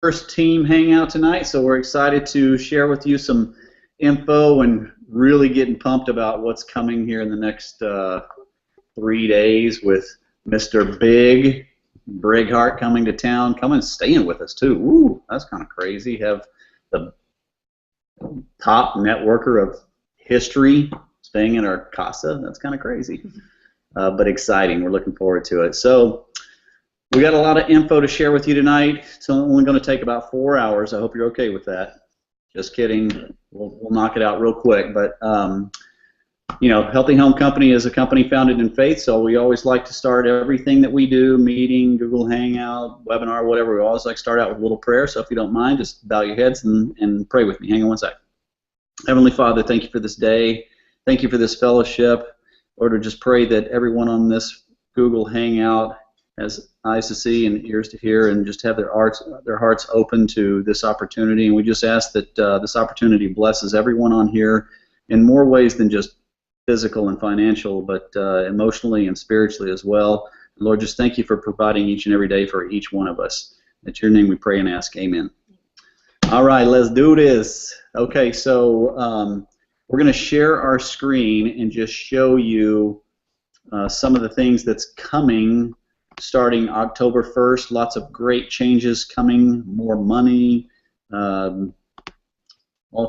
first team hangout tonight, so we're excited to share with you some info and really getting pumped about what's coming here in the next 3 days with Mr. Big Brighart coming to town, coming and staying with us too. Woo, that's kind of crazy. Have the top networker of history staying in our casa. That's kind of crazy, but exciting. We're looking forward to it. So we got a lot of info to share with you tonight. It's only going to take about 4 hours. I hope you're okay with that. Just kidding. We'll knock it out real quick. But you know, Healthy Home Company is a company founded in faith, so we always like to start everything that we do, meeting, Google Hangout, webinar, whatever, we always like to start out with a little prayer. So if you don't mind, just bow your heads and pray with me. Hang on one sec. Heavenly Father, thank you for this day. Thank you for this fellowship. Lord, we just pray that everyone on this Google Hangout has eyes to see and ears to hear, and just have their hearts open to this opportunity. And we just ask that this opportunity blesses everyone on here in more ways than just physical and financial, but emotionally and spiritually as well. And Lord, just thank you for providing each and every day for each one of us. In your name we pray and ask, amen. All right, let's do this. Okay, so we're going to share our screen and just show you some of the things that's coming starting October 1st. Lots of great changes coming, more money, all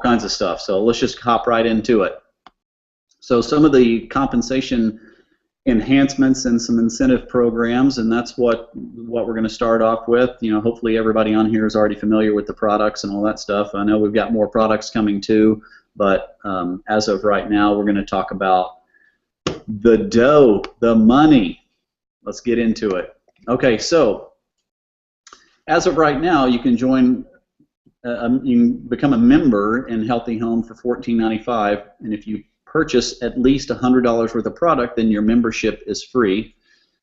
kinds of stuff. So let's just hop right into it. So some of the compensation enhancements and some incentive programs, and that's what we're going to start off with. You know, hopefully everybody on here is already familiar with the products and all that stuff. I know we've got more products coming too, but as of right now, we're going to talk about the dough, the money. Let's get into it. Okay, so as of right now, you can join. You can become a member in Healthy Home for $14.95, and if you purchase at least $100 worth of product, then your membership is free.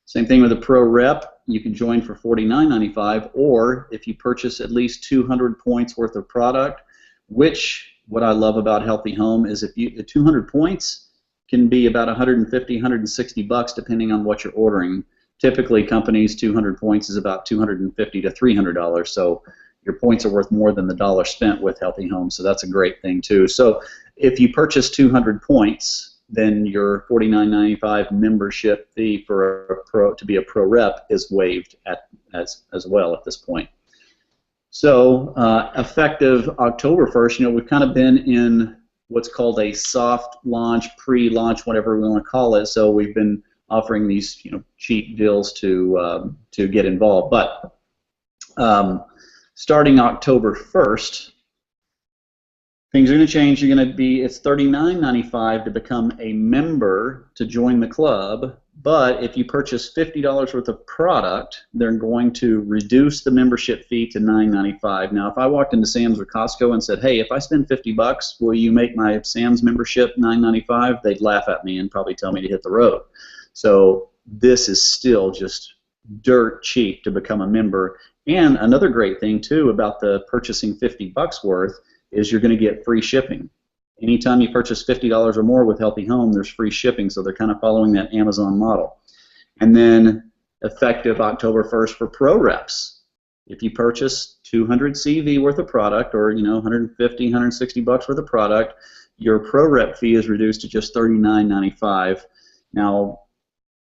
Same thing with a Pro Rep. You can join for $49.95, or if you purchase at least 200 points worth of product, which what I love about Healthy Home is if you 200 points can be about 150, 160 bucks depending on what you're ordering. Typically, companies 200 points is about $250 to $300, so your points are worth more than the dollar spent with Healthy Home, so that's a great thing too. So if you purchase 200 points, then your $49.95 membership fee for to be a Pro Rep is waived as well at this point. So effective October 1st, you know, we've kind of been in what's called a soft launch, pre-launch, whatever we want to call it. So we've been offering these, you know, cheap deals to get involved. But starting October 1st, things are going to change. You're going to be, it's $39.95 to become a member to join the club, but if you purchase $50 worth of product, they're going to reduce the membership fee to $9.95. Now, if I walked into Sam's or Costco and said, hey, if I spend 50 bucks, will you make my Sam's membership $9.95? They'd laugh at me and probably tell me to hit the road. So this is still just dirt cheap to become a member. And another great thing, too, about the purchasing 50 bucks worth is you're going to get free shipping. Anytime you purchase $50 or more with Healthy Home, there's free shipping, so they're kind of following that Amazon model. And then effective October 1st for Pro Reps, if you purchase 200 CV worth of product, or 150, 160 bucks worth of product, your Pro Rep fee is reduced to just $39.95. Now,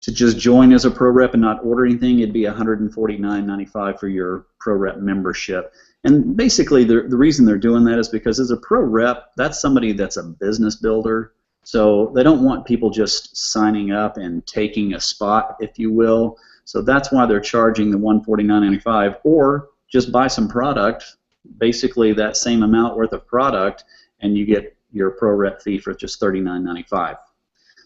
to just join as a Pro Rep and not order anything, it'd be $149.95 for your Pro Rep membership. And basically, the reason they're doing that is because as a Pro Rep, that's somebody that's a business builder. So they don't want people just signing up and taking a spot, if you will. So that's why they're charging the $149.95, or just buy some product, basically that same amount worth of product, and you get your Pro Rep fee for just $39.95.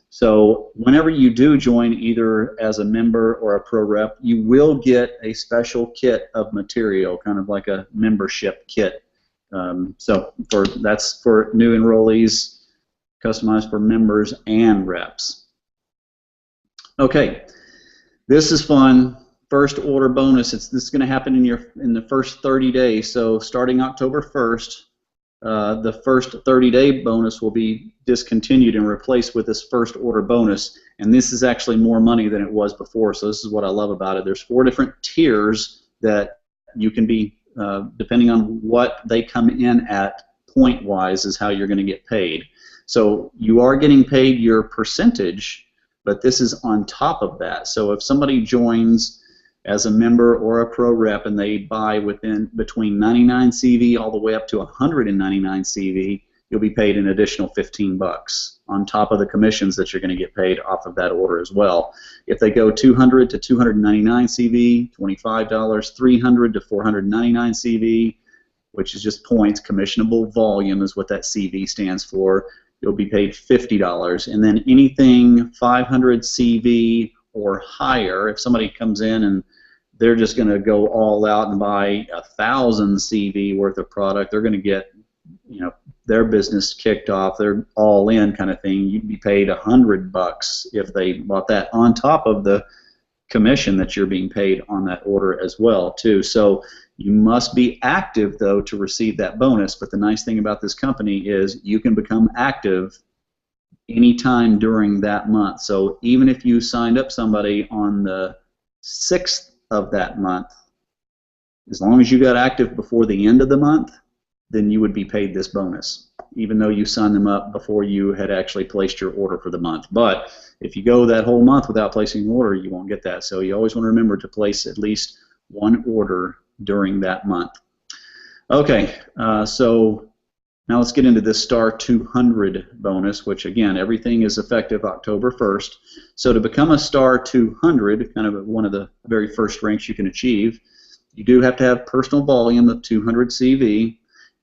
So whenever you do join either as a member or a Pro Rep, you will get a special kit of material, kind of like a membership kit. So that's for new enrollees, customized for members and reps. Okay, this is fun. First order bonus. This is going to happen in the first 30 days. So starting October 1st. The first 30-day bonus will be discontinued and replaced with this first order bonus, and this is actually more money than it was before, so this is what I love about it. There's 4 different tiers that you can be depending on what they come in at point-wise is how you're going to get paid. So you are getting paid your percentage, but this is on top of that. So if somebody joins as a member or a pro rep and they buy between 99 CV all the way up to 199 CV, you'll be paid an additional $15 on top of the commissions that you're going to get paid off of that order as well. If they go 200 to 299 CV, $25, 300 to 499 CV, which is just points, commissionable volume is what that CV stands for, you'll be paid $50. And then anything 500 CV or higher, if somebody comes in and they're just going to go all out and buy 1,000 CV worth of product, they're going to get, you know, their business kicked off, they're all in kind of thing. You'd be paid $100 if they bought that on top of the commission that you're being paid on that order as well too. So you must be active though to receive that bonus. But the nice thing about this company is you can become active anytime during that month. So even if you signed up somebody on the 6th of that month, as long as you got active before the end of the month, then you would be paid this bonus, even though you signed them up before you had actually placed your order for the month. But if you go that whole month without placing an order, you won't get that. So you always want to remember to place at least one order during that month. Okay, so now let's get into this Star 200 bonus, which again, everything is effective October 1st. So to become a Star 200, kind of one of the very first ranks you can achieve, you do have to have personal volume of 200 CV,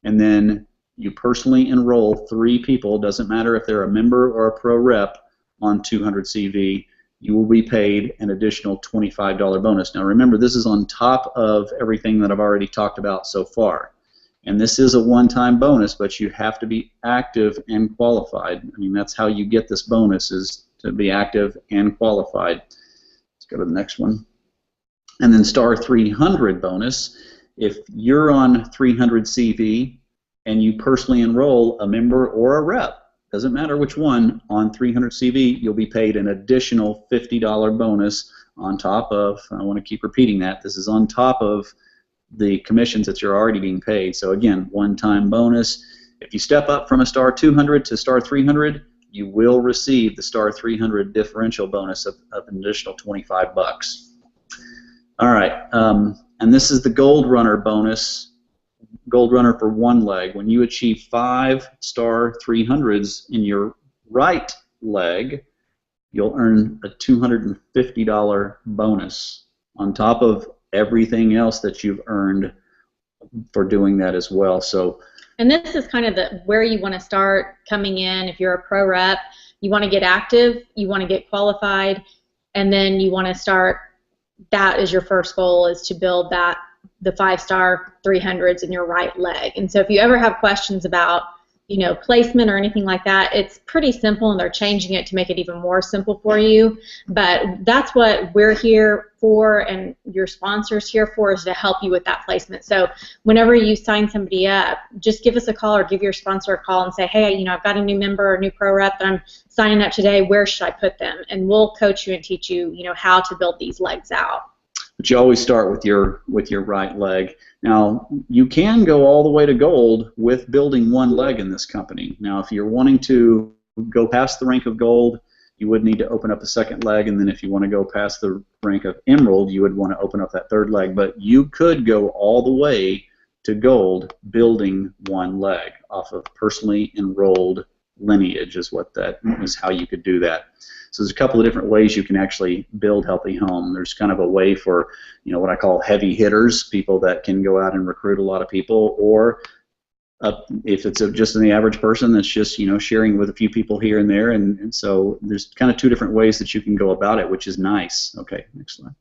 and then you personally enroll 3 people, doesn't matter if they're a member or a pro rep, on 200 CV. You will be paid an additional $25 bonus. Now remember, this is on top of everything that I've already talked about so far. And this is a one-time bonus, but you have to be active and qualified. I mean, that's how you get this bonus, is to be active and qualified. Let's go to the next one. And then Star 300 bonus. If you're on 300 CV and you personally enroll a member or a rep, doesn't matter which one, on 300 CV, you'll be paid an additional $50 bonus on top of, I want to keep repeating that, this is on top of the commissions that you're already being paid. So again, one-time bonus. If you step up from a Star 200 to Star 300, you will receive the Star 300 differential bonus of an additional $25. All right, and this is the Gold Runner bonus, Gold Runner for one leg. When you achieve 5 Star 300s in your right leg, you'll earn a $250 bonus on top of everything else that you've earned for doing that as well. So, and this is kind of where you want to start coming in. If you're a pro rep, you want to get active, you want to get qualified, and then you want to start. That is your first goal, is to build the 5 Star 300s in your right leg. And so if you ever have questions about, you know, placement or anything like that, it's pretty simple, and they're changing it to make it even more simple for you. But that's what we're here for, and your sponsors here for, is to help you with that placement. So whenever you sign somebody up, just give us a call or give your sponsor a call and say, hey, you know, I've got a new member or new pro rep that I'm signing up today. Where should I put them? And we'll coach you and teach you, you know, how to build these legs out. But you always start with your right leg. Now, you can go all the way to gold with building one leg in this company. Now, if you're wanting to go past the rank of gold, you would need to open up a second leg, and then if you want to go past the rank of emerald, you would want to open up that third leg. But you could go all the way to gold building one leg off of personally enrolled lineage, is what that is, how you could do that. So there's a couple of different ways you can actually build Healthy Home. There's kind of a way for, you know, what I call heavy hitters, people that can go out and recruit a lot of people, or if it's just the average person that's just, you know, sharing with a few people here and there. And so there's kind of 2 different ways that you can go about it, which is nice. Okay, next slide.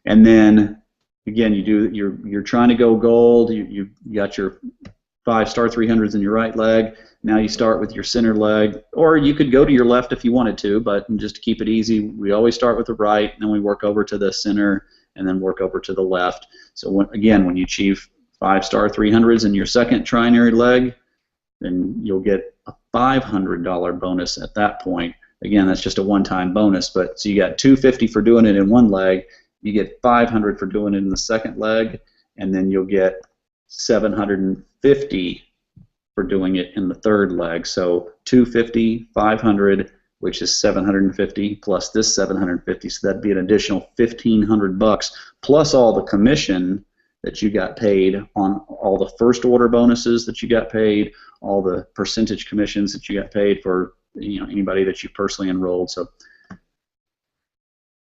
And then again, you're trying to go gold. You got your 5 Star 300s in your right leg. Now you start with your center leg, or you could go to your left if you wanted to, but just to keep it easy, we always start with the right, and then we work over to the center, and then work over to the left. So when you achieve 5 Star 300s in your second trinary leg, then you'll get a $500 bonus at that point. Again, that's just a one-time bonus, but so you got $250 for doing it in one leg, you get $500 for doing it in the second leg, and then you'll get 750 for doing it in the third leg. So 250, 500, which is 750 plus this 750. So that'd be an additional $1,500 plus all the commission that you got paid on all the first order bonuses that you got paid, all the percentage commissions that you got paid for anybody that you personally enrolled. So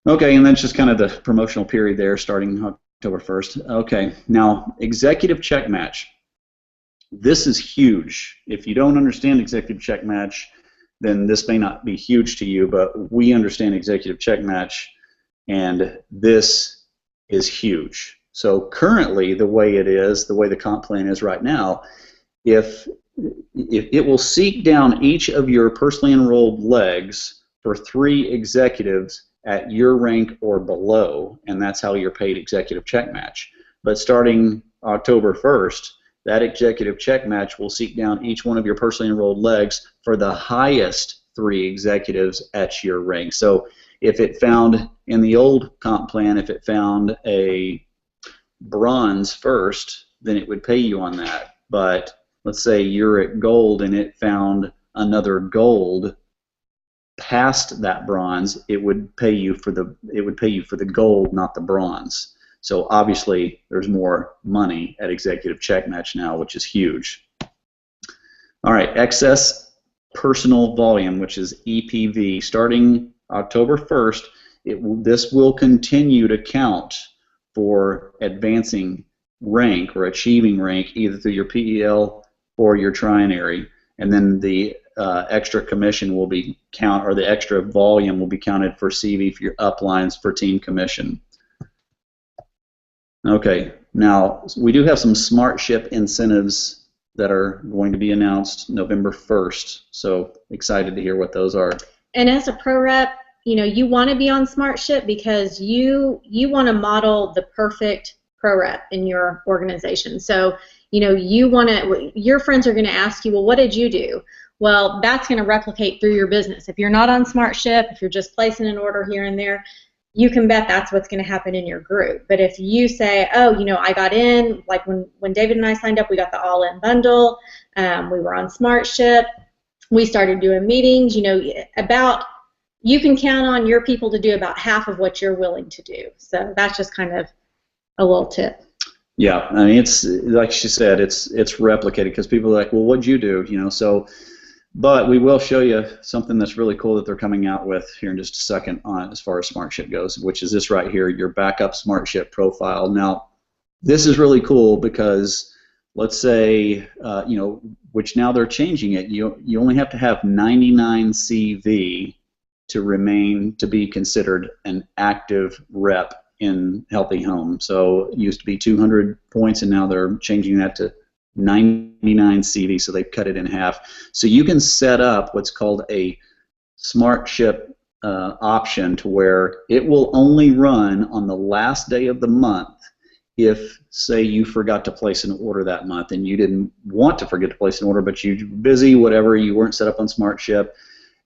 okay, and that's just kind of the promotional period there starting October 1st. Okay, now executive check match. This is huge. If you don't understand executive check match, then this may not be huge to you, but we understand executive check match, and this is huge. So currently, the way it is, the way the comp plan is right now, if it will seek down each of your personally enrolled legs for 3 executives at your rank or below, and that's how you're paid executive check match. But starting October 1st, that executive check match will seek down each one of your personally enrolled legs for the highest 3 executives at your rank. So if it found in the old comp plan, if it found a bronze first, then it would pay you on that. But let's say you're at gold and it found another gold past that bronze, it would pay you for the gold, not the bronze. So obviously there's more money at executive check match now, which is huge. All right, excess personal volume, which is EPV, starting October 1st, this will continue to count for advancing rank or achieving rank either through your PEL or your trinary, and then the extra commission will be or the extra volume will be counted for CV for your uplines for team commission. Okay, now we do have some SmartShip incentives that are going to be announced November 1st, so excited to hear what those are. And as a pro rep, you want to be on SmartShip because you want to model the perfect pro rep in your organization. So your friends are going to ask you, well, what did you do? Well, that's going to replicate through your business. If you're not on SmartShip, if you're just placing an order here and there, you can bet that's what's going to happen in your group. But if you say, oh, I got in, like when David and I signed up, we got the all-in bundle, we were on SmartShip, we started doing meetings, you can count on your people to do about half of what you're willing to do. So that's just kind of a little tip. Yeah, I mean, it's like she said, it's replicated because people are like, well, what'd you do? So. But we will show you something that's really cool that they're coming out with here in just a second on as far as SmartShip goes, which is this right here, your backup SmartShip profile. Now, this is really cool because let's say, which now they're changing it. You only have to have 99 CV to be considered an active rep in Healthy Home. So it used to be 200 points, and now they're changing that to 99 CV, so they've cut it in half. So you can set up what's called a SmartShip option to where it will only run on the last day of the month if, say, you forgot to place an order that month and you didn't want to forget to place an order, but you're busy, whatever, you weren't set up on SmartShip,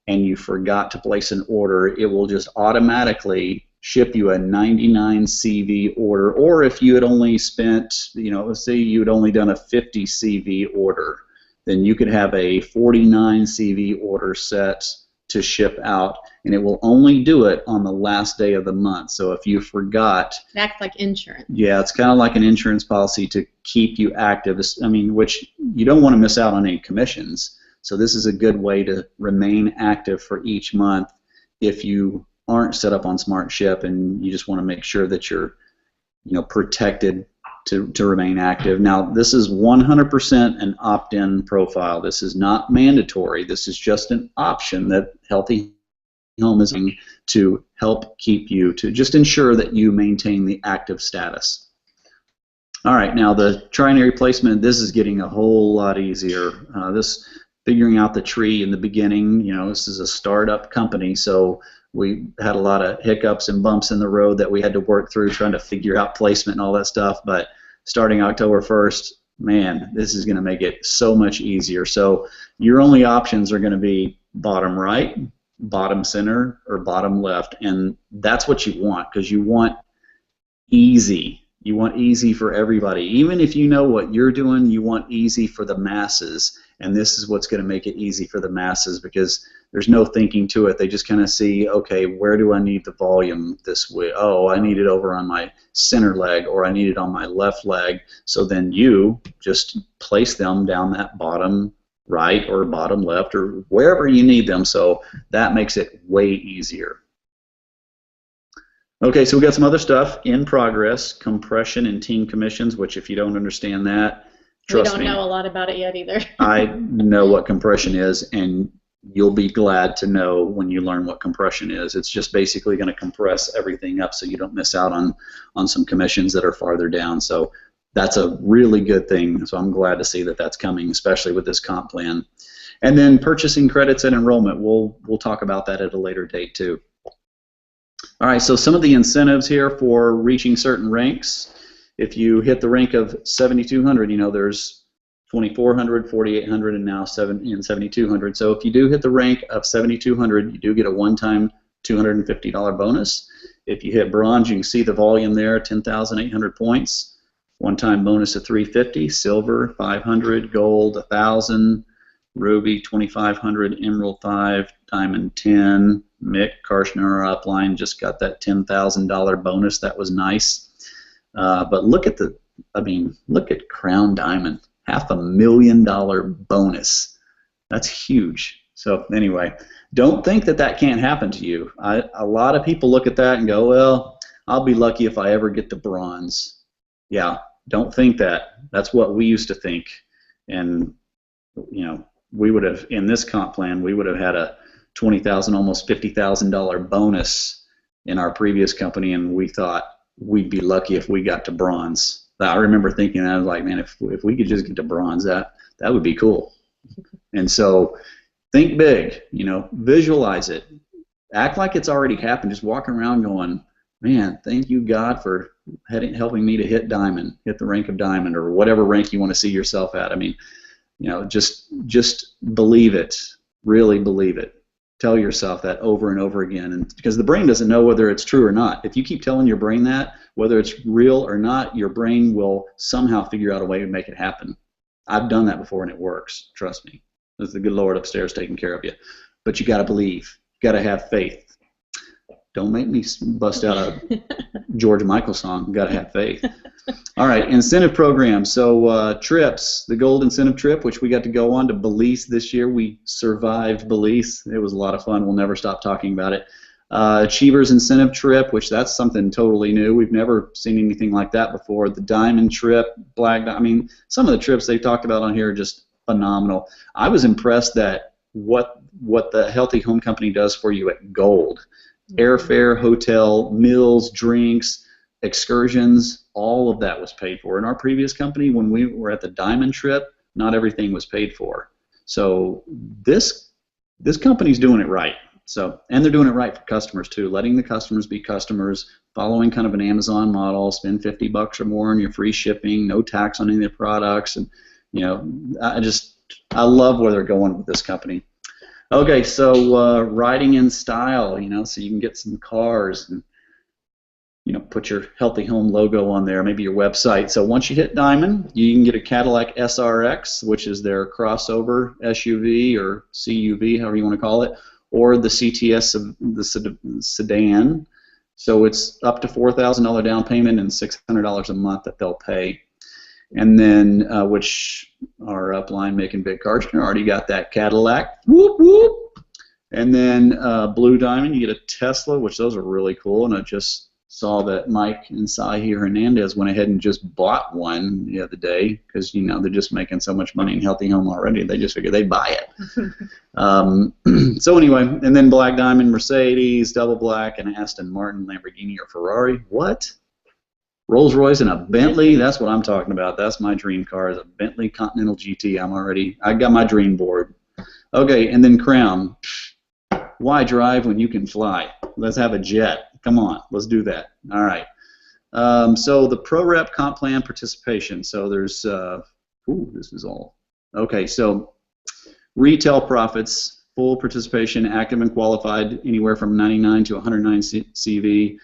and you forgot to place an order, it will just automatically ship you a 99 CV order. Or if you had only spent, let's say you had only done a 50 CV order, then you could have a 49 CV order set to ship out, and it will only do it on the last day of the month. So if you forgot, it acts like insurance. Yeah, it's kind of like an insurance policy to keep you active. Which you don't want to miss out on any commissions. So this is a good way to remain active for each month if you aren't set up on SmartShip and you just want to make sure that you're protected to remain active. Now, this is 100% an opt-in profile. This is not mandatory. This is just an option that Healthy Home is doing to help keep you, to just ensure that you maintain the active status. All right, now the trinary placement, this is getting a whole lot easier. This figuring out the tree in the beginning, this is a startup company, so we had a lot of hiccups and bumps in the road that we had to work through trying to figure out placement and all that stuff. But starting October 1st, man, this is going to make it so much easier. So your only options are going to be bottom right, bottom center, or bottom left. And that's what you want, because you want easy. You want easy for everybody. Even if you know what you're doing, you want easy for the masses. And this is what's going to make it easy for the masses, because there's no thinking to it. They just kind of see, okay, where do I need the volume this way? Oh, I need it over on my center leg, or I need it on my left leg. So then you just place them down that bottom right or bottom left or wherever you need them. So that makes it way easier. Okay, so we got some other stuff in progress: compression and team commissions, which if you don't understand that, trust me. We don't know a lot about it yet either. I know what compression is, and you'll be glad to know when you learn what compression is. It's just basically going to compress everything up so you don't miss out on some commissions that are farther down. So that's a really good thing. So I'm glad to see that that's coming, especially with this comp plan. And then purchasing credits and enrollment. We'll talk about that at a later date too. All right, so some of the incentives here for reaching certain ranks. If you hit the rank of 7,200, you know, there's 2,400, 4,800, and now 7,200. So if you do hit the rank of 7,200, you do get a one-time $250 bonus. If you hit bronze, you can see the volume there, 10,800 points. One-time bonus of 350, silver 500, gold 1,000, ruby 2,500, emerald 5, diamond 10. Mick Karshner upline just got that $10,000 bonus. That was nice. But look at look at Crown Diamond, $500,000 bonus. That's huge. So anyway, don't think that that can't happen to you. A lot of people look at that and go, well, I'll be lucky if I ever get to bronze. Yeah, don't think that. That's what we used to think. And you know, we would have, in this comp plan, we would have had a $20,000, almost $50,000 bonus in our previous company, and we thought we'd be lucky if we got to bronze. I remember thinking that. I was like, man, if we could just get to bronze, that would be cool. And so think big, you know, visualize it. Act like it's already happened. Just walking around going, man, thank you, God, for helping me to hit diamond, hit the rank of diamond, or whatever rank you want to see yourself at. I mean, you know, just believe it. Really believe it. Tell yourself that over and over again, and because the brain doesn't know whether it's true or not. If you keep telling your brain that, whether it's real or not, your brain will somehow figure out a way to make it happen. I've done that before, and it works. Trust me. There's the good Lord upstairs taking care of you. But you got to believe. You got to have faith. Don't make me bust out a George Michael song. You got to have faith. All right, incentive programs. So trips, the gold incentive trip, which we got to go on to Belize this year. We survived Belize. It was a lot of fun. We'll never stop talking about it. Achievers incentive trip, which that's something totally new. We've never seen anything like that before. The diamond trip, I mean, some of the trips they talked about on here are just phenomenal. I was impressed that what the Healthy Home Company does for you at gold. Airfare, hotel, meals, drinks, excursions, all of that was paid for. In our previous company, when we were at the diamond trip, not everything was paid for. So this company's doing it right. So, and they're doing it right for customers too, letting the customers be customers, following kind of an Amazon model, spend $50 or more on your free shipping, no tax on any of the products, and you know, I love where they're going with this company. Okay, so riding in style, you know, so you can get some cars and, you know, put your Healthy Home logo on there, maybe your website. So once you hit diamond, you can get a Cadillac SRX, which is their crossover SUV or CUV, however you want to call it, or the CTS, the sedan. So it's up to $4,000 down payment and $600 a month that they'll pay. And then, which our upline making big cars, already got that Cadillac. Whoop, whoop. And then Blue Diamond, you get a Tesla, which those are really cool. And I just saw that Mike and Sahi Hernandez went ahead and just bought one the other day because, you know, they're just making so much money in Healthy Home already. They just figured they'd buy it. So anyway, and then Black Diamond, Mercedes, Double Black, and Aston Martin, Lamborghini, or Ferrari. What? Rolls Royce and a Bentley, that's what I'm talking about. That's my dream car, is a Bentley Continental GT. I got my dream board. Okay, and then Crown. Why drive when you can fly? Let's have a jet. Come on, let's do that. All right. So the Pro Rep Comp Plan participation. So there's, this is all. Okay, so retail profits, full participation, active and qualified, anywhere from 99 to 109 CV.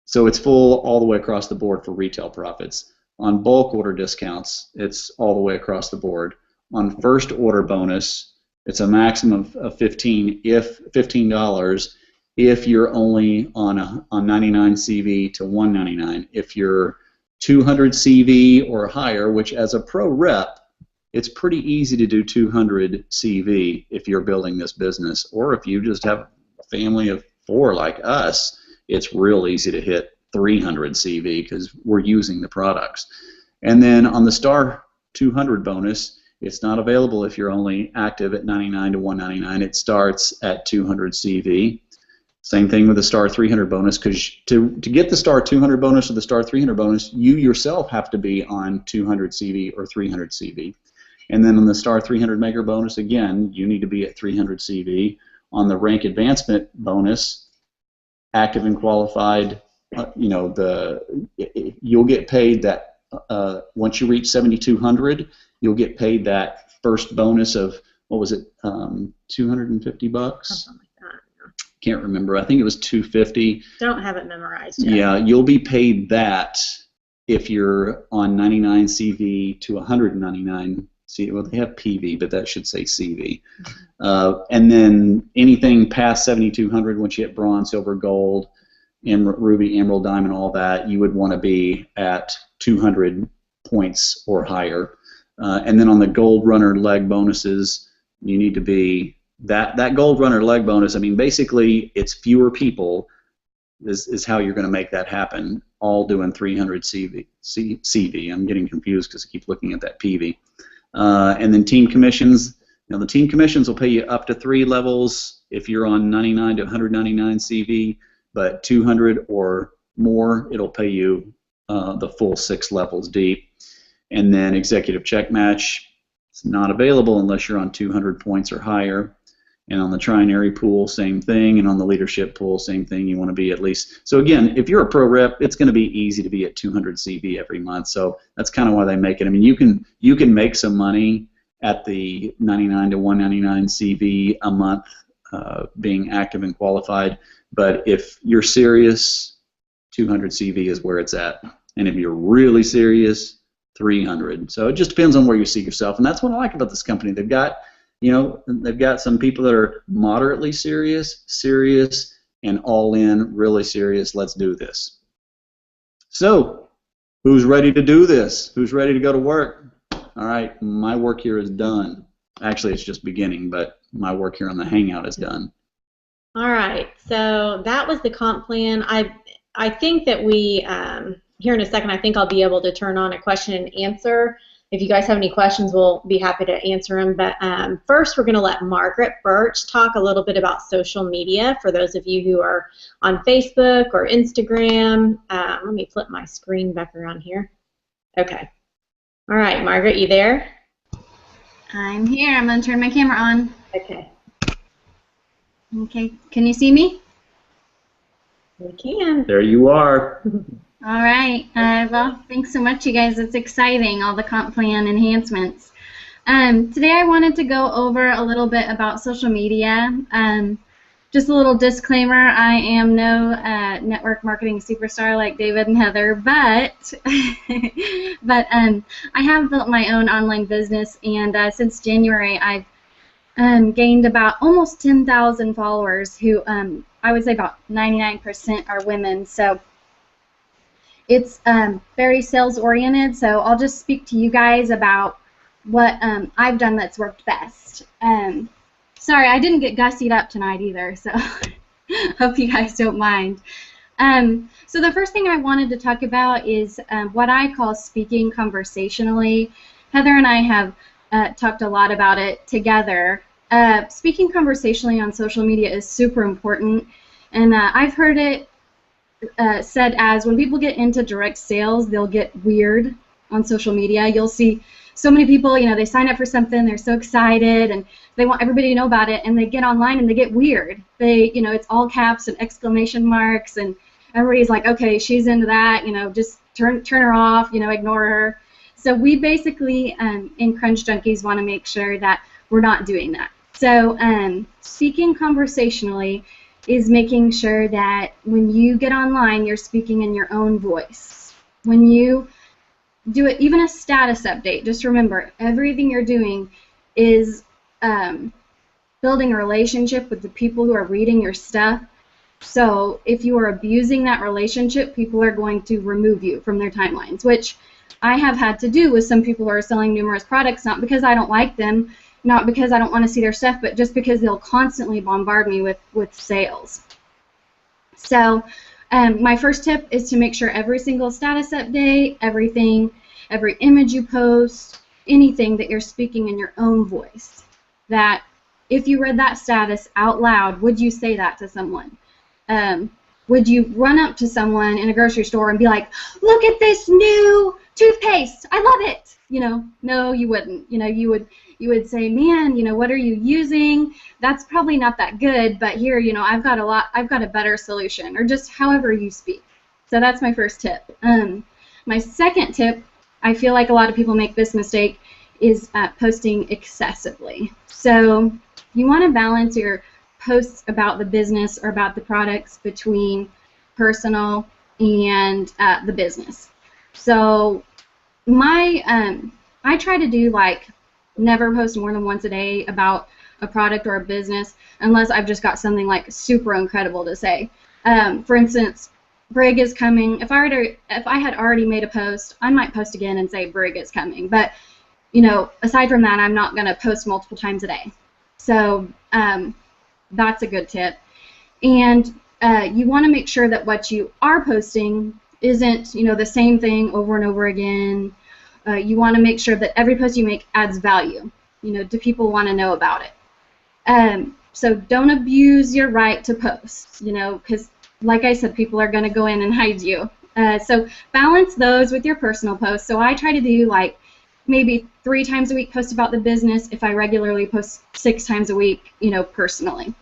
So it's full all the way across the board for retail profits. On bulk order discounts, it's all the way across the board. On first order bonus, it's a maximum of $15 if you're only on 99 CV to 199. If you're 200 CV or higher, which as a pro rep, it's pretty easy to do 200 CV if you're building this business, or if you just have a family of 4 like us, it's real easy to hit 300 CV because we're using the products. And then on the Star 200 bonus, it's not available if you're only active at 99 to 199. It starts at 200 CV. Same thing with the Star 300 bonus, because to get the Star 200 bonus or the Star 300 bonus, you yourself have to be on 200 CV or 300 CV. And then on the Star 300 Mega bonus, again, you need to be at 300 CV. On the rank advancement bonus, active and qualified, you'll get paid that once you reach 7,200, you'll get paid that first bonus of, what was it, $250? Something like that. Can't remember. I think it was $250. Don't have it memorized yet. Yeah, you'll be paid that if you're on 99 CV to 199 CV. Well, they have PV, but that should say CV. And then anything past 7,200, once you hit bronze, silver, gold, ruby, emerald, diamond, all that, you would want to be at 200 points or higher. And then on the gold runner leg bonuses, you need to be that gold runner leg bonus. I mean, basically, it's fewer people is how you're going to make that happen, all doing 300 CV. I'm getting confused because I keep looking at that PV. And then team commissions. The team commissions will pay you up to 3 levels if you're on 99 to 199 CV, but 200 or more, it'll pay you the full 6 levels deep. And then executive check match, it's not available unless you're on 200 points or higher. And on the trinary pool, same thing. And on the leadership pool, same thing. You want to be at least. So again, if you're a pro rep, it's going to be easy to be at 200 CV every month. So that's kind of why they make it. I mean, you can make some money at the 99 to 199 CV a month being active and qualified. But if you're serious, 200 CV is where it's at. And if you're really serious, 300. So it just depends on where you see yourself. And that's what I like about this company. They've got some people that are moderately serious, and all in, really serious. Let's do this. So, who's ready to do this? Who's ready to go to work? All right, my work here is done. Actually, it's just beginning, but my work here on the Hangout is done. All right, so that was the comp plan. I think that we, here in a second, I think I'll be able to turn on a question and answer. If you guys have any questions, we'll be happy to answer them. But first, we're going to let Margaret Birch talk a little bit about social media for those of you who are on Facebook or Instagram. Let me flip my screen back around here. Okay. All right, Margaret, you there? I'm here. I'm going to turn my camera on. Okay. Okay. Can you see me? We can. There you are. All right. Well, thanks so much, you guys. It's exciting, all the comp plan enhancements. Today I wanted to go over a little bit about social media. Just a little disclaimer, I am no network marketing superstar like David and Heather, but I have built my own online business, and since January I've gained about almost 10,000 followers who I would say about 99% are women. So it's very sales oriented, so I'll just speak to you guys about what I've done that's worked best. Sorry, I didn't get gussied up tonight either, so hope you guys don't mind. So the first thing I wanted to talk about is what I call speaking conversationally. Heather and I have talked a lot about it together. Speaking conversationally on social media is super important, and I've heard it said as when people get into direct sales, they'll get weird on social media. You'll see so many people, they sign up for something, they're so excited, and they want everybody to know about it, and they get online and they get weird. It's all caps and exclamation marks, and everybody's like, okay, she's into that, just turn her off, ignore her. So we basically, in Crunch Junkies, want to make sure that we're not doing that. So speaking conversationally is making sure that when you get online, you're speaking in your own voice. When you do it, even a status update, just remember, everything you're doing is building a relationship with the people who are reading your stuff. So if you are abusing that relationship, people are going to remove you from their timelines, which I have had to do with some people who are selling numerous products, not because I don't like them, not because I don't want to see their stuff, but just because they'll constantly bombard me with sales. So my first tip is to make sure every single status update, every image you post, anything that you're speaking in your own voice, that if you read that status out loud, would you say that to someone? Would you run up to someone in a grocery store and be like, look at this new toothpaste, I love it? You know, no, you wouldn't. You know, you would say, man, you know, what are you using? That's probably not that good, but here, you know, I've got a better solution, or just however you speak. So that's my first tip. My second tip, I feel like a lot of people make this mistake, is posting excessively. So you want to balance your posts about the business or about the products between personal and the business. So I try to do like never post more than once a day about a product or a business unless I've just got something like super incredible to say. For instance, Brig is coming. If I had already made a post, I might post again and say Brig is coming. But you know, aside from that, I'm not going to post multiple times a day. So that's a good tip. And you want to make sure that what you are posting isn't, you know, the same thing over and over again. You want to make sure that every post you make adds value. You know, do people want to know about it? So don't abuse your right to post, you know, because like I said, people are going to go in and hide you. So balance those with your personal posts. So I try to do like maybe 3 times a week post about the business if I regularly post 6 times a week, you know, personally.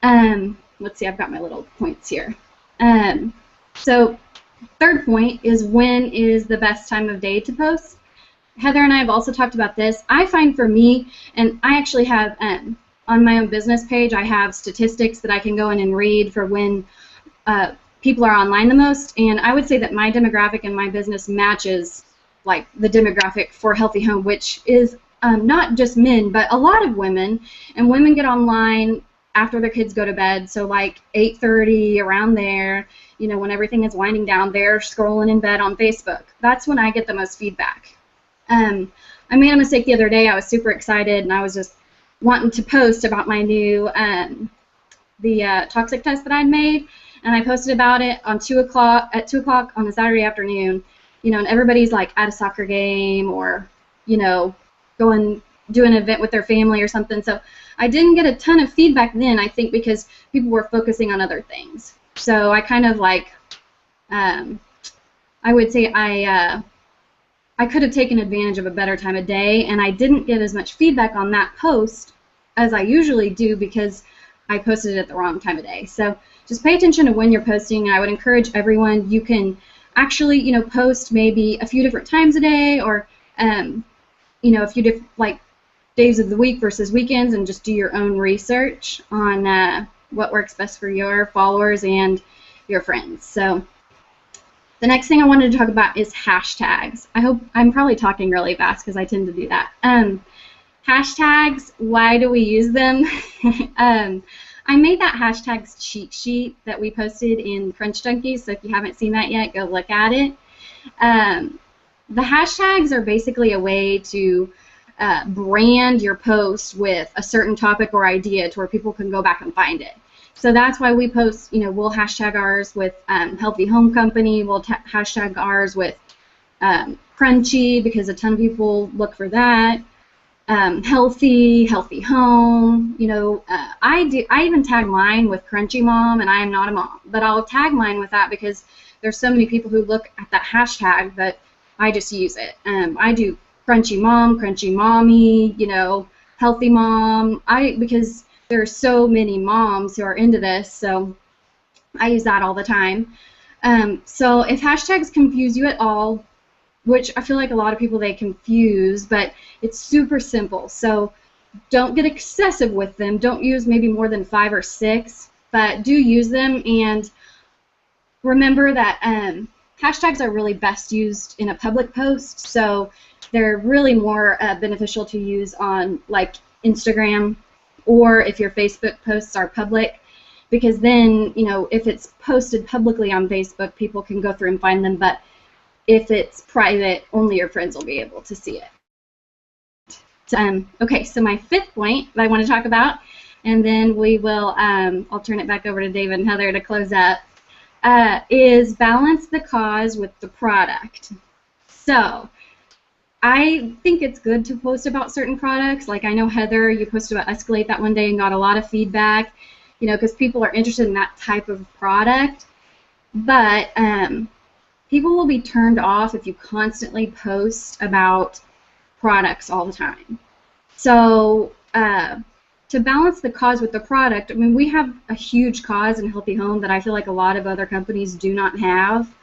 Let's see, I've got my little points here. So third point is, when is the best time of day to post? Heather and I have also talked about this. I find for me, and I actually have on my own business page, I have statistics that I can go in and read for when people are online the most, and I would say that my demographic and my business matches like the demographic for Healthy Home, which is not just men, but a lot of women, and women get online after their kids go to bed, so like 8:30, around there, you know, when everything is winding down, they're scrolling in bed on Facebook. That's when I get the most feedback. I made a mistake the other day. I was super excited, and I was just wanting to post about my new toxic test that I'd made, and I posted about it on 2 o'clock on a Saturday afternoon, you know, and everybody's like at a soccer game or, you know, do an event with their family or something. So I didn't get a ton of feedback then, I think, because people were focusing on other things. So I kind of like, I would say I could have taken advantage of a better time of day, and I didn't get as much feedback on that post as I usually do because I posted it at the wrong time of day. So just pay attention to when you're posting, and I would encourage everyone, you can actually, you know, post maybe a few different times a day, or you know, a few different like days of the week versus weekends, and just do your own research on what works best for your followers and your friends. So the next thing I wanted to talk about is hashtags. I hope I'm probably talking really fast because I tend to do that. Hashtags, why do we use them? I made that hashtags cheat sheet that we posted in Crunch Junkies, so if you haven't seen that yet, go look at it. The hashtags are basically a way to brand your post with a certain topic or idea to where people can go back and find it. So that's why we post, you know, we'll hashtag ours with Healthy Home Company, we'll hashtag ours with Crunchy, because a ton of people look for that. Healthy Home, you know, I even tag mine with Crunchy Mom, and I am not a mom, but I'll tag mine with that because there's so many people who look at that hashtag that I just use it. I do Crunchy Mom, Crunchy Mommy, you know, Healthy Mom, because there are so many moms who are into this, so I use that all the time. So if hashtags confuse you at all, which I feel like a lot of people, they confuse, but it's super simple. So don't get excessive with them. Don't use maybe more than 5 or 6. but do use them, and remember that hashtags are really best used in a public post, so they're really more beneficial to use on like Instagram, or if your Facebook posts are public, because then, you know, if it's posted publicly on Facebook, people can go through and find them, but if it's private, only your friends will be able to see it. Okay, so my fifth point that I want to talk about, and then we will, I'll turn it back over to David and Heather to close up, is balance the cause with the product. So I think it's good to post about certain products. Like I know, Heather, you posted about Escalate that one day and got a lot of feedback, you know, because people are interested in that type of product. But people will be turned off if you constantly post about products all the time. So to balance the cause with the product, I mean, we have a huge cause in Healthy Home that I feel like a lot of other companies do not have.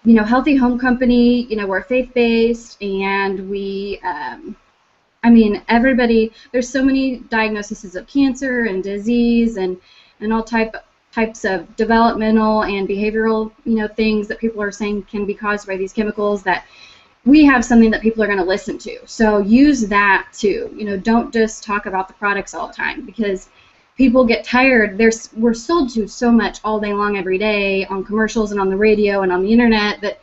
You know, Healthy Home Company, you know, we're faith-based, and we, I mean, everybody, there's so many diagnoses of cancer and disease and all types of developmental and behavioral, you know, things that people are saying can be caused by these chemicals, that we have something that people are going to listen to. So use that too. You know, don't just talk about the products all the time, because people get tired. We're sold to so much all day long, every day, on commercials and on the radio and on the internet, that,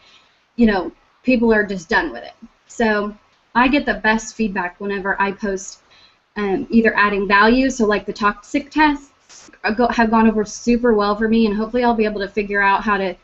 you know, people are just done with it. So I get the best feedback whenever I post either adding value, so like the toxic tests have gone over super well for me, and hopefully I'll be able to figure out how to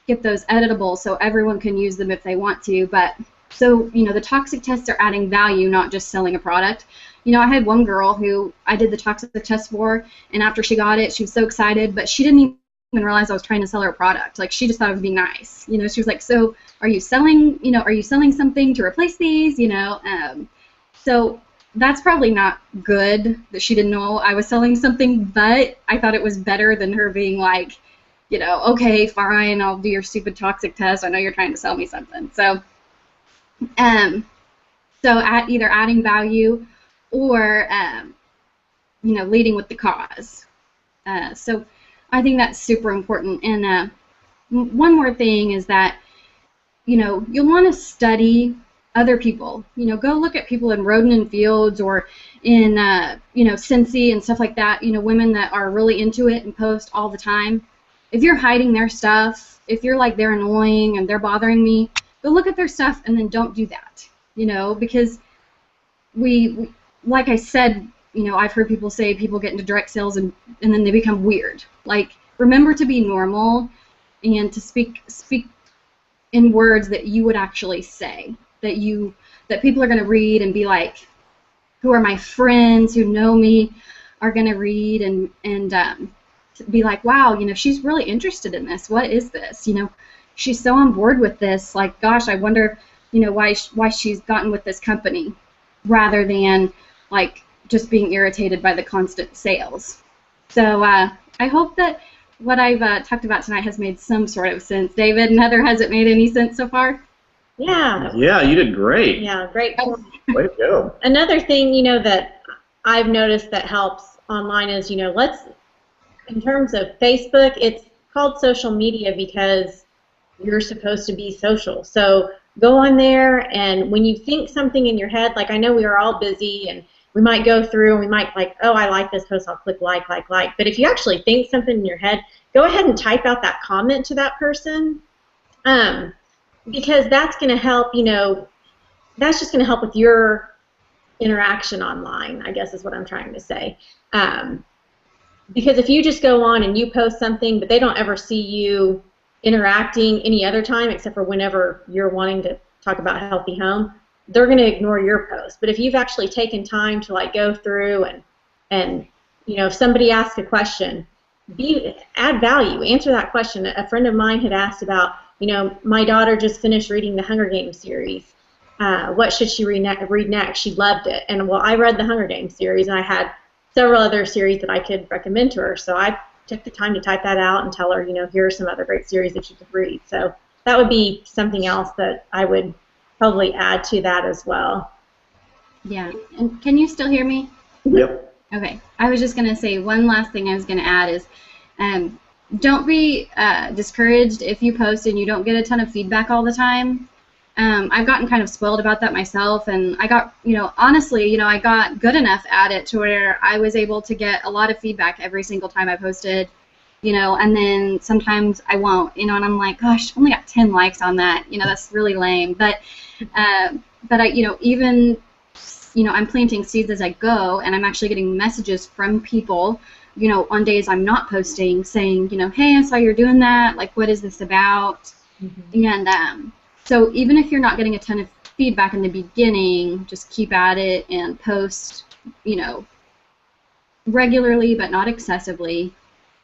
get those editable so everyone can use them if they want to. But so, you know, the toxic tests are adding value, not just selling a product. You know, I had one girl who I did the toxic test for, and after she got it, she was so excited, but she didn't even realize I was trying to sell her a product. Like, she just thought it would be nice. You know, she was like, so are you selling, you know, are you selling something to replace these, you know? So that's probably not good that she didn't know I was selling something, but I thought it was better than her being like, you know, okay, fine, I'll do your stupid toxic test. I know you're trying to sell me something. So, either adding value or, you know, leading with the cause. So I think that's super important. And one more thing is that, you know, you'll want to study other people. You know, go look at people in Roden and Fields, or in, you know, Cincy and stuff like that. You know, women that are really into it and post all the time. If you're hiding their stuff, if you're like, they're annoying and they're bothering me, go look at their stuff and then don't do that. You know, because we like I said, you know, I've heard people say people get into direct sales and then they become weird. Like, remember to be normal and to speak in words that you would actually say, that people are going to read and be like, who are my friends who know me are going to read and be like, wow, you know, she's really interested in this. What is this? You know, she's so on board with this. Like, gosh, I wonder, you know, why she's gotten with this company, rather than like just being irritated by the constant sales. So I hope that what I've talked about tonight has made some sort of sense. David and Heather, has it made any sense so far? Yeah. Yeah, you did great. Yeah, great. Way to go. Another thing, you know, that I've noticed that helps online is, you know, in terms of Facebook, it's called social media because you're supposed to be social. So go on there, and when you think something in your head, like, I know we are all busy and we might go through and we might like, oh, I like this post, I'll click like. But if you actually think something in your head, go ahead and type out that comment to that person, because that's going to help, you know, that's just going to help with your interaction online, I guess is what I'm trying to say. Because if you just go on and you post something, but they don't ever see you interacting any other time except for whenever you're wanting to talk about Healthy Home, they're going to ignore your post. But if you've actually taken time to like go through and you know, if somebody asks a question, add value, answer that question. A friend of mine had asked about, you know, my daughter just finished reading the Hunger Games series. What should she read next? She loved it. And well, I read the Hunger Games series, and I had several other series that I could recommend to her. So I took the time to type that out and tell her, you know, here are some other great series that you could read. So that would be something else that I would probably add to that as well. Yeah. And can you still hear me? Yep. Okay, I was just going to say one last thing I was going to add is don't be discouraged if you post and you don't get a ton of feedback all the time. I've gotten kind of spoiled about that myself, and I got, honestly, I got good enough at it to where I was able to get a lot of feedback every single time I posted, and then sometimes I won't, and I'm like, gosh, I only got 10 likes on that, that's really lame, but I, even, I'm planting seeds as I go, and I'm actually getting messages from people, on days I'm not posting saying, hey, I saw you're doing that, like, what is this about? Mm-hmm. And so even if you're not getting a ton of feedback in the beginning, just keep at it and post, regularly but not excessively,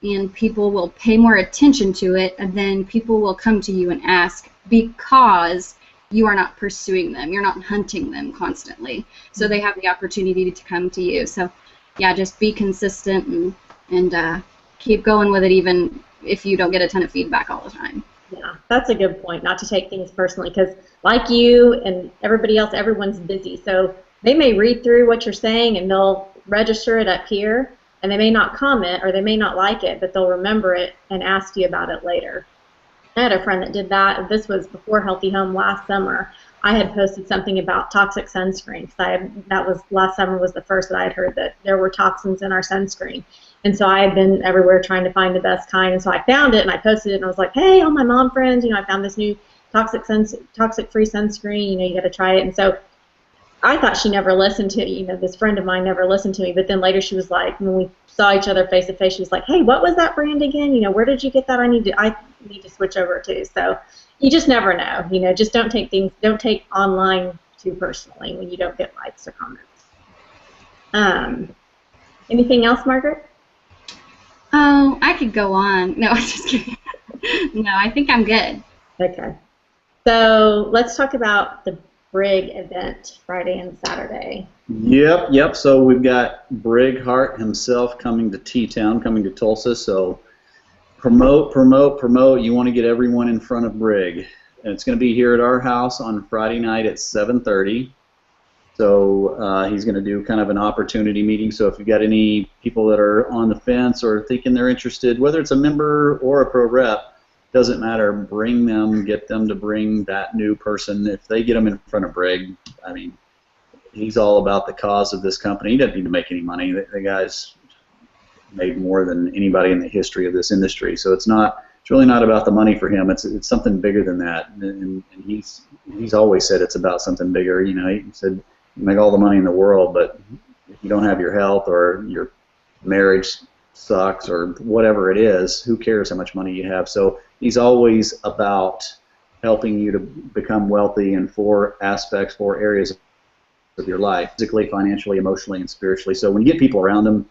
and people will pay more attention to it, and then people will come to you and ask because you are not pursuing them. You're not hunting them constantly. So they have the opportunity to come to you. So, yeah, just be consistent and keep going with it even if you don't get a ton of feedback all the time. Yeah, that's a good point, not to take things personally, because like you and everybody else, everyone's busy. So they may read through what you're saying and they'll register it up here, and they may not comment or they may not like it, but they'll remember it and ask you about it later. I had a friend that did that. This was before Healthy Home last summer. I had posted something about toxic sunscreen. That was last summer was the first that I had heard that there were toxins in our sunscreen. And so I had been everywhere trying to find the best kind. And so I found it and I posted it and I was like, hey, all my mom friends, I found this new toxic-free sunscreen. You got to try it. And so I thought she never listened to it. This friend of mine never listened to me. But then later she was like, when we saw each other face to face, she was like, hey, what was that brand again? Where did you get that? I need to switch over to. So you just never know. Just don't take online too personally when you don't get likes or comments. Anything else, Margaret? Oh, I could go on. No, I'm just kidding. No, I think I'm good. Okay. So let's talk about the Brig event Friday and Saturday. Yep. So we've got Brig Hart himself coming to T-Town, coming to Tulsa. So promote. You want to get everyone in front of Brig. And it's going to be here at our house on Friday night at 7:30. So he's going to do kind of an opportunity meeting. So if you've got any people that are on the fence or thinking they're interested, whether it's a member or a pro rep, doesn't matter. Bring them, get them to bring that new person. If they get them in front of Brig, I mean, he's all about the cause of this company. He doesn't need to make any money. The guy's made more than anybody in the history of this industry. So it's really not about the money for him. It's something bigger than that. And he's always said it's about something bigger. He said, you make all the money in the world, but if you don't have your health or your marriage sucks or whatever it is, who cares how much money you have? So he's always about helping you to become wealthy in four areas of your life: physically, financially, emotionally, and spiritually. So when you get people around him,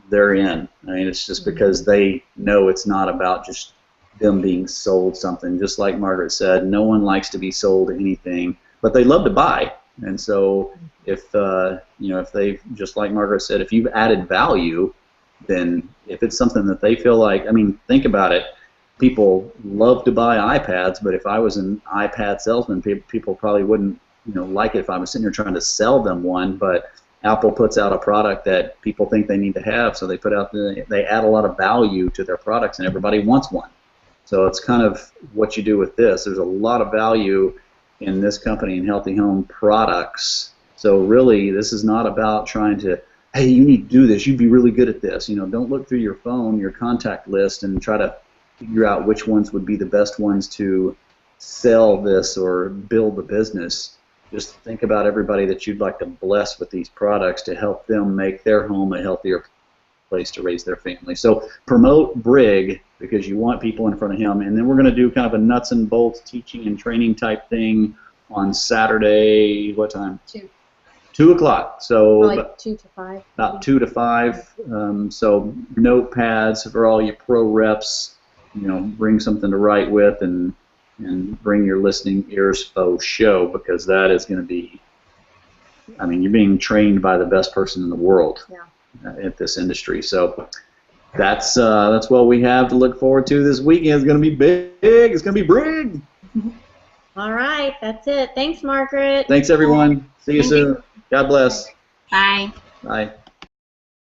they're in. I mean, it's just because they know it's not about just them being sold something. Just like Margaret said, no one likes to be sold anything, but they love to buy. And so if they, just like Margaret said, if you've added value, then if it's something that they feel like, I mean, think about it. People love to buy iPads, but if I was an iPad salesman, people probably wouldn't, like it if I was sitting here trying to sell them one. But Apple puts out a product that people think they need to have, so they add a lot of value to their products, and everybody wants one. So it's kind of what you do with this. There's a lot of value in this company and Healthy Home products. So really, this is not about trying to, hey, you need to do this. You'd be really good at this. Don't look through your phone, your contact list, and try to figure out which ones would be the best ones to sell this or build the business. Just think about everybody that you'd like to bless with these products to help them make their home a healthier place to raise their family. So promote Brig because you want people in front of him. And then we're going to do kind of a nuts and bolts teaching and training type thing on Saturday. What time? 2 o'clock. So like 2 to 5. About 2 to 5. So notepads for all your pro reps. Bring something to write with and bring your listening ears faux show, because that is going to be, I mean, you're being trained by the best person in the world at this industry. So that's what we have to look forward to this weekend. It's going to be big. It's going to be Brig. All right, that's it. Thanks, Margaret. Thanks, everyone. See you soon. God bless. Bye. Bye.